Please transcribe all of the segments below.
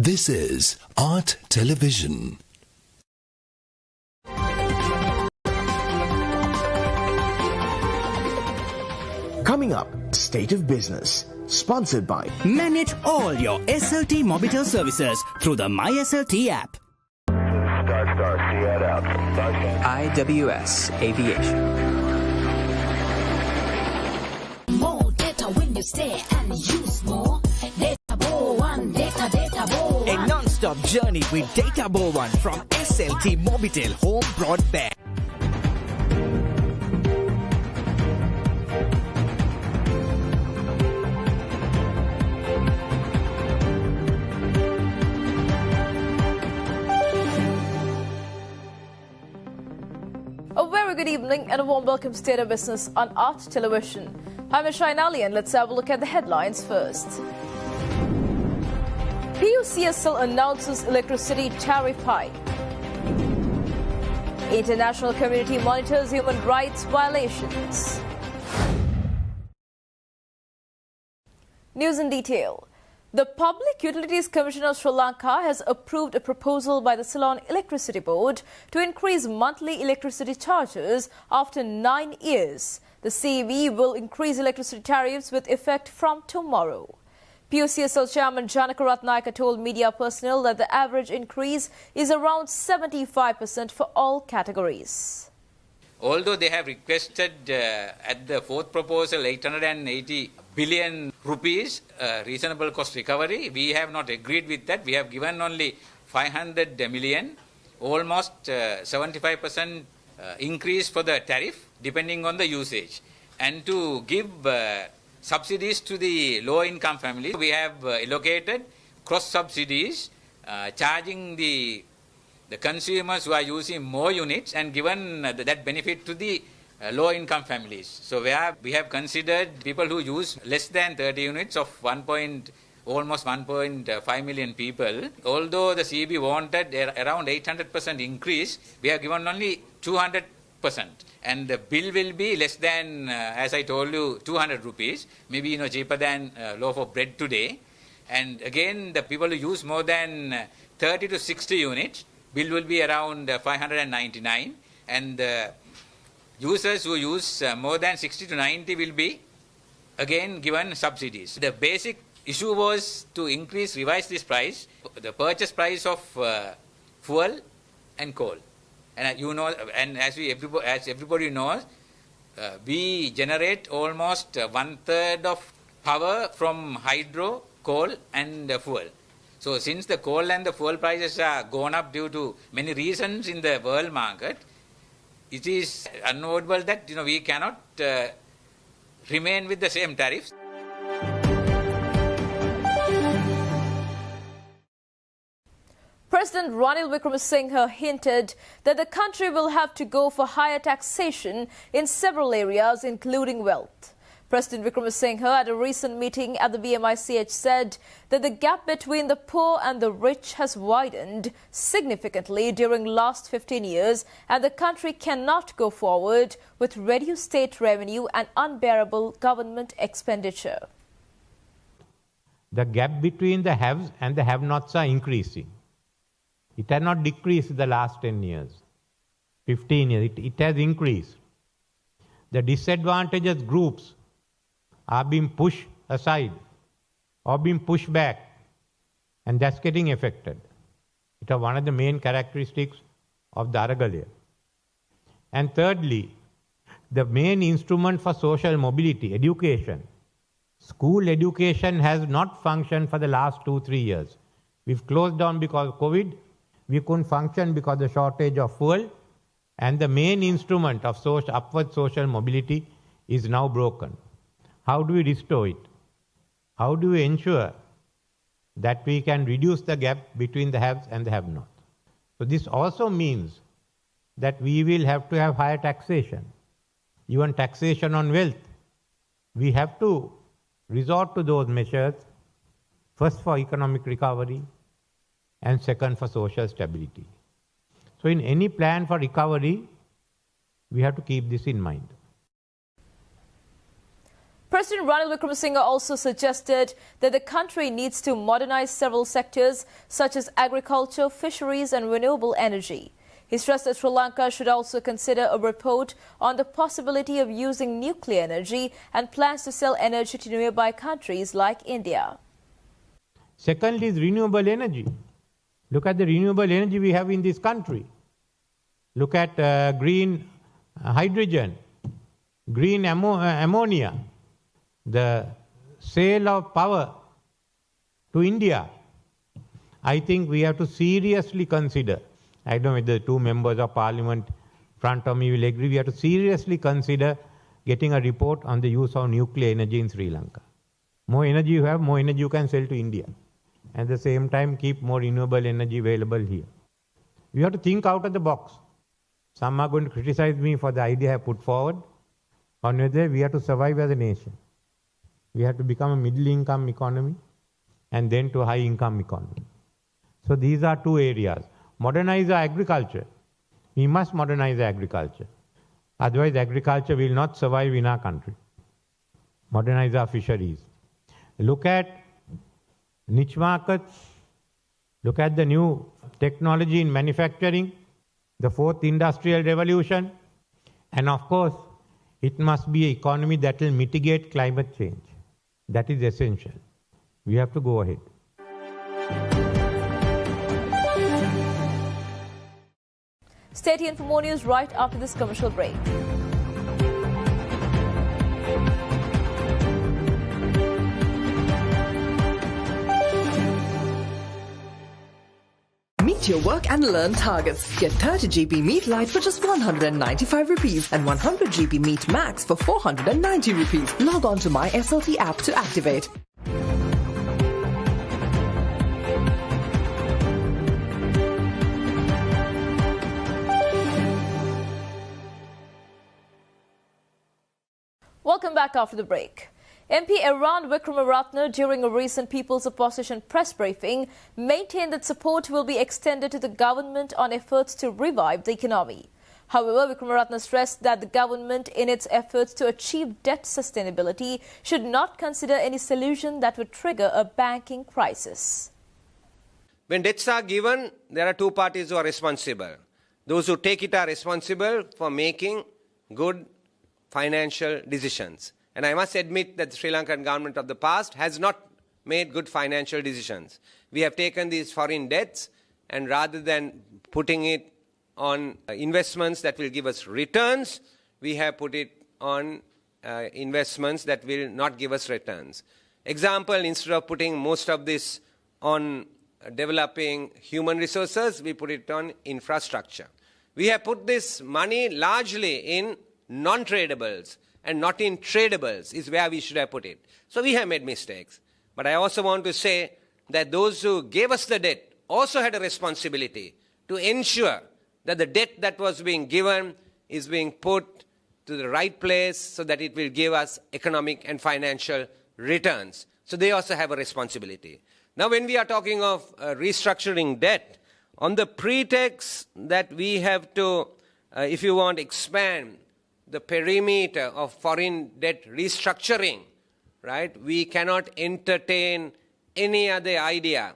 This is Art Television. Coming up, State of Business, sponsored by Manage all your SLT Mobitel services through the MySLT app. IWS Aviation. More data when you stay and use more. Data Bow One, data Bow A One. non-stop journey with Data Bow One from SLT Mobitel Home Broadband. A very good evening and a warm welcome to State of Business on Art Television. I'm Shine Ali and let's have a look at the headlines first. PUCSL announces electricity tariff hike. International community monitors human rights violations. News in detail. The Public Utilities Commission of Sri Lanka has approved a proposal by the Ceylon Electricity Board to increase monthly electricity charges after 9 years. The CEB will increase electricity tariffs with effect from tomorrow. PUCSL Chairman Janaka Ratnayaka told media personnel that the average increase is around 75% for all categories. Although they have requested at the fourth proposal 880 billion rupees reasonable cost recovery, we have not agreed with that. We have given only 500 million, almost 75% increase for the tariff depending on the usage. And to give subsidies to the low income families, we have allocated cross subsidies charging the consumers who are using more units and given that benefit to the low-income families. So we have considered people who use less than 30 units of almost 1.5 million people. Although the CEB wanted around 800% increase, we have given only 200%. And the bill will be less than, as I told you, 200 rupees, maybe cheaper than a loaf of bread today. And again, the people who use more than 30 to 60 units, bill will be around 599, and the users who use more than 60 to 90 will be again given subsidies. The basic issue was to revise this price, the purchase price of fuel and coal. And and as everybody knows, we generate almost 1/3 of power from hydro, coal and fuel. So since the coal and the fuel prices are gone up due to many reasons in the world market, it is unavoidable that we cannot remain with the same tariffs. President Ranil Wickremesinghe hinted that the country will have to go for higher taxation in several areas, including wealth. President Wickremesinghe at a recent meeting at the BMICH said that the gap between the poor and the rich has widened significantly during last 15 years and the country cannot go forward with reduced state revenue and unbearable government expenditure. The gap between the haves and the have-nots are increasing. It has not decreased in the last 10 years, 15 years. It has increased. The disadvantaged groups are being pushed aside or being pushed back, and that's getting affected. It is one of the main characteristics of the Aragalaya. And thirdly, the main instrument for social mobility, education. School education has not functioned for the last 2-3 years. We've closed down because of COVID. We couldn't function because of the shortage of fuel. And the main instrument of upward social mobility is now broken. How do we restore it? How do we ensure that we can reduce the gap between the haves and the have-nots? So this also means that we will have to have higher taxation, even taxation on wealth. We have to resort to those measures, first for economic recovery and second for social stability. So in any plan for recovery, we have to keep this in mind. President Ranil Wickremesinghe also suggested that the country needs to modernize several sectors such as agriculture, fisheries and renewable energy. He stressed that Sri Lanka should also consider a report on the possibility of using nuclear energy and plans to sell energy to nearby countries like India. Second is renewable energy. Look at the renewable energy we have in this country. Look at green hydrogen, green ammonia, the sale of power to India. I think we have to seriously consider, I don't know whether the two members of parliament in front of me will agree, we have to seriously consider getting a report on the use of nuclear energy in Sri Lanka. More energy you have, more energy you can sell to India. At the same time, keep more renewable energy available here. We have to think out of the box. Some are going to criticize me for the idea I have put forward. On whether we have to survive as a nation. We have to become a middle-income economy and then to a high-income economy. So these are two areas. Modernize our agriculture. We must modernize agriculture. Otherwise, agriculture will not survive in our country. Modernize our fisheries. Look at niche markets. Look at the new technology in manufacturing, the fourth industrial revolution. And of course, it must be an economy that will mitigate climate change. That is essential. We have to go ahead. Stay tuned for more news right after this commercial break. Meet your work and learn targets. Get 30 GB Meet Lite for just 195 rupees and 100 GB Meet Max for 490 rupees. Log on to My SLT app to activate. Welcome back after the break. MP Eran Wickremaratne, during a recent People's Opposition press briefing, maintained that support will be extended to the government on efforts to revive the economy. However, Wickremaratne stressed that the government, in its efforts to achieve debt sustainability, should not consider any solution that would trigger a banking crisis. When debts are given, there are two parties who are responsible. Those who take it are responsible for making good financial decisions. And I must admit that the Sri Lankan government of the past has not made good financial decisions. We have taken these foreign debts and rather than putting it on investments that will give us returns, we have put it on investments that will not give us returns. Example, instead of putting most of this on developing human resources, we put it on infrastructure. We have put this money largely in non-tradables and not in tradables is where we should have put it. So we have made mistakes. But I also want to say that those who gave us the debt also had a responsibility to ensure that the debt that was being given is being put to the right place so that it will give us economic and financial returns. So they also have a responsibility. Now when we are talking of restructuring debt, on the pretext that we have to, if you want, expand the perimeter of foreign debt restructuring, right? We cannot entertain any other idea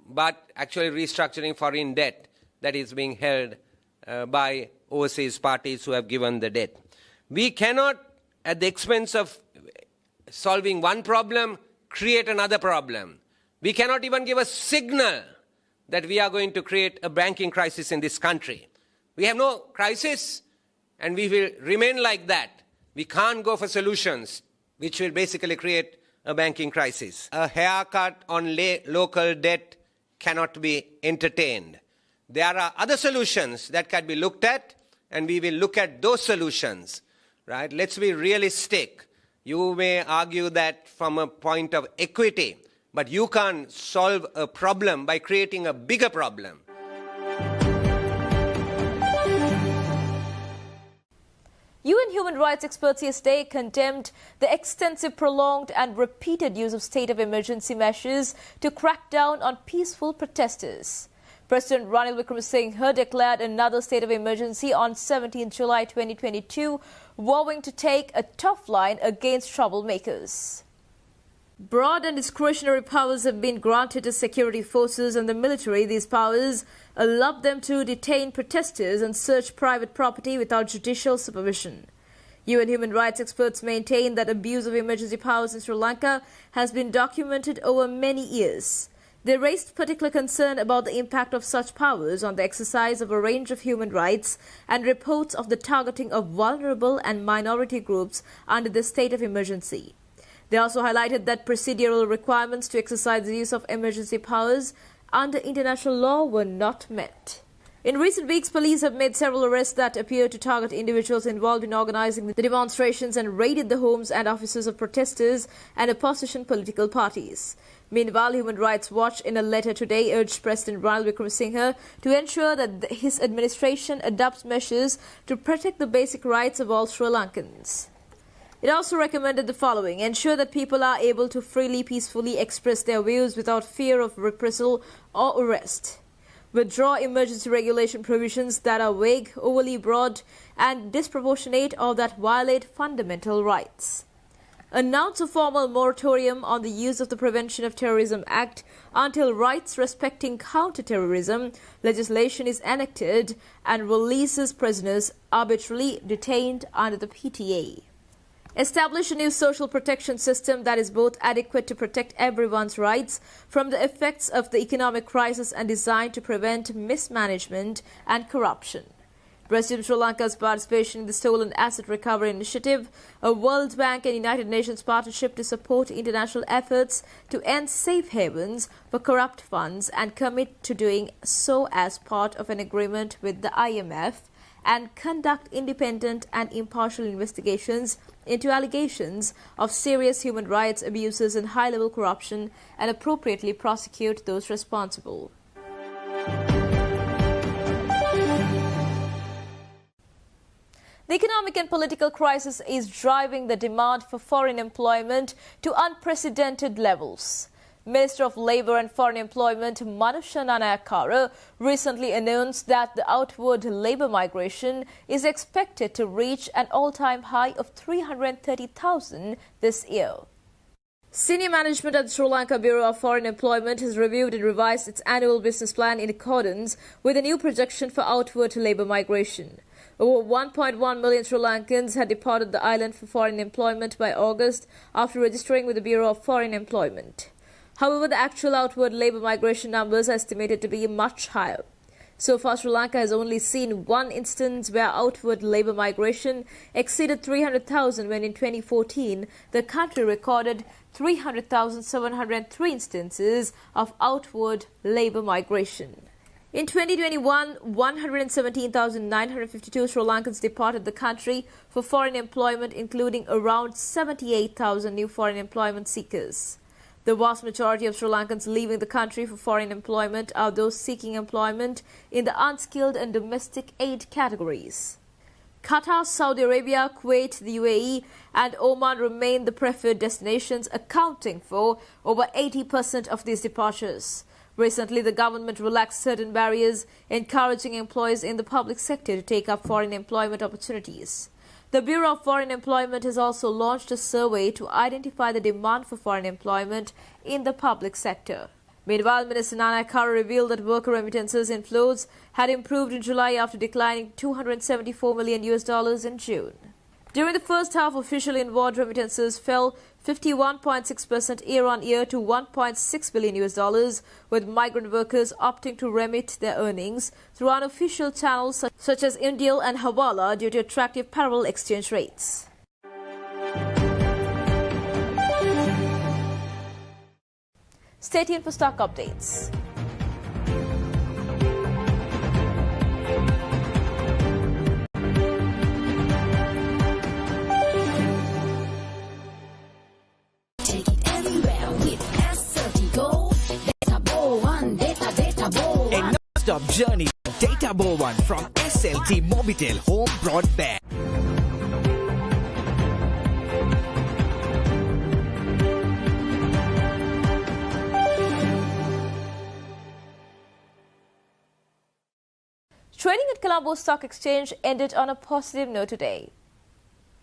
but actually restructuring foreign debt that is being held by overseas parties who have given the debt. We cannot, at the expense of solving one problem, create another problem. We cannot even give a signal that we are going to create a banking crisis in this country. We have no crisis, and we will remain like that. We can't go for solutions which will basically create a banking crisis. A haircut on local debt cannot be entertained. There are other solutions that can be looked at, and we will look at those solutions. Right? Let's be realistic. You may argue that from a point of equity, but you can't solve a problem by creating a bigger problem. UN human rights experts yesterday condemned the extensive, prolonged and repeated use of state of emergency measures to crack down on peaceful protesters. President Ranil Wickremesinghe declared another state of emergency on 17 July 2022, vowing to take a tough line against troublemakers. Broad and discretionary powers have been granted to security forces and the military. These powers allow them to detain protesters and search private property without judicial supervision. UN human rights experts maintain that abuse of emergency powers in Sri Lanka has been documented over many years. They raised particular concern about the impact of such powers on the exercise of a range of human rights and reports of the targeting of vulnerable and minority groups under the state of emergency. They also highlighted that procedural requirements to exercise the use of emergency powers under international law were not met. In recent weeks, police have made several arrests that appear to target individuals involved in organizing the demonstrations and raided the homes and offices of protesters and opposition political parties. Meanwhile, Human Rights Watch in a letter today urged President Ranil Wickremesinghe to ensure that his administration adopts measures to protect the basic rights of all Sri Lankans. It also recommended the following: ensure that people are able to freely, peacefully express their views without fear of reprisal or arrest. Withdraw emergency regulation provisions that are vague, overly broad, and disproportionate or that violate fundamental rights. Announce a formal moratorium on the use of the Prevention of Terrorism Act until rights respecting counter-terrorism legislation is enacted and releases prisoners arbitrarily detained under the PTA. Establish a new social protection system that is both adequate to protect everyone's rights from the effects of the economic crisis and designed to prevent mismanagement and corruption. Resume Sri Lanka's participation in the Stolen Asset Recovery Initiative, a World Bank and United Nations partnership to support international efforts to end safe havens for corrupt funds, and commit to doing so as part of an agreement with the IMF, and conduct independent and impartial investigations into allegations of serious human rights abuses and high-level corruption and appropriately prosecute those responsible. The economic and political crisis is driving the demand for foreign employment to unprecedented levels. Minister of Labour and Foreign Employment Manusha Nanayakara recently announced that the outward labour migration is expected to reach an all-time high of 330,000 this year. Senior management at the Sri Lanka Bureau of Foreign Employment has reviewed and revised its annual business plan in accordance with a new projection for outward labour migration. Over 1.1 million Sri Lankans had departed the island for foreign employment by August after registering with the Bureau of Foreign Employment. However, the actual outward labour migration numbers are estimated to be much higher. So far, Sri Lanka has only seen one instance where outward labour migration exceeded 300,000 when in 2014 the country recorded 300,703 instances of outward labour migration. In 2021, 117,952 Sri Lankans departed the country for foreign employment, including around 78,000 new foreign employment seekers. The vast majority of Sri Lankans leaving the country for foreign employment are those seeking employment in the unskilled and domestic aid categories. Qatar, Saudi Arabia, Kuwait, the UAE and Oman remain the preferred destinations, accounting for over 80% of these departures. Recently, the government relaxed certain barriers, encouraging employees in the public sector to take up foreign employment opportunities. The Bureau of Foreign Employment has also launched a survey to identify the demand for foreign employment in the public sector. Meanwhile, Minister Nanayakara revealed that worker remittances inflows had improved in July after declining $274 million in June. During the first half, official inward remittances fell 51.6% year-on-year to $1.6 billion, with migrant workers opting to remit their earnings through unofficial channels such as Indial and Hawala due to attractive parallel exchange rates. Stay tuned for stock updates. A non-stop journey to Data Ball 1 from SLT Mobitel Home Broadband. market, Colombo Stock Exchange ended on a positive note today.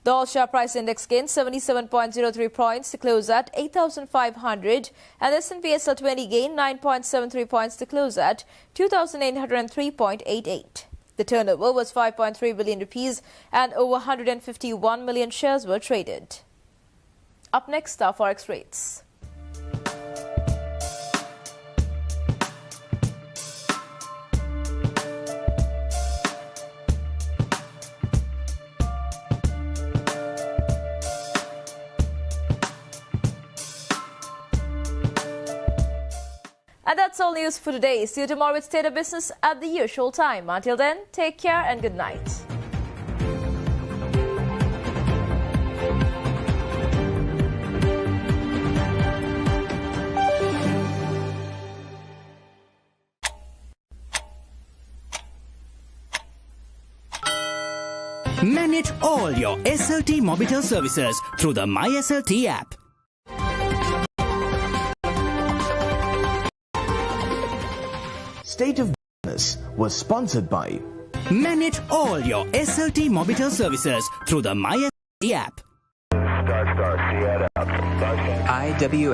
The all-share price index gained 77.03 points to close at 8,500 and the S&P SL20 gained 9.73 points to close at 2,803.88. The turnover was 5.3 billion rupees and over 151 million shares were traded. Up next are forex rates. And that's all news for today. See you tomorrow with State of Business at the usual time. Until then, take care and good night. Manage all your SLT Mobitel services through the MySLT app. State of Business was sponsored by Manage all your SLT Mobitel services through the MySLT app. IWS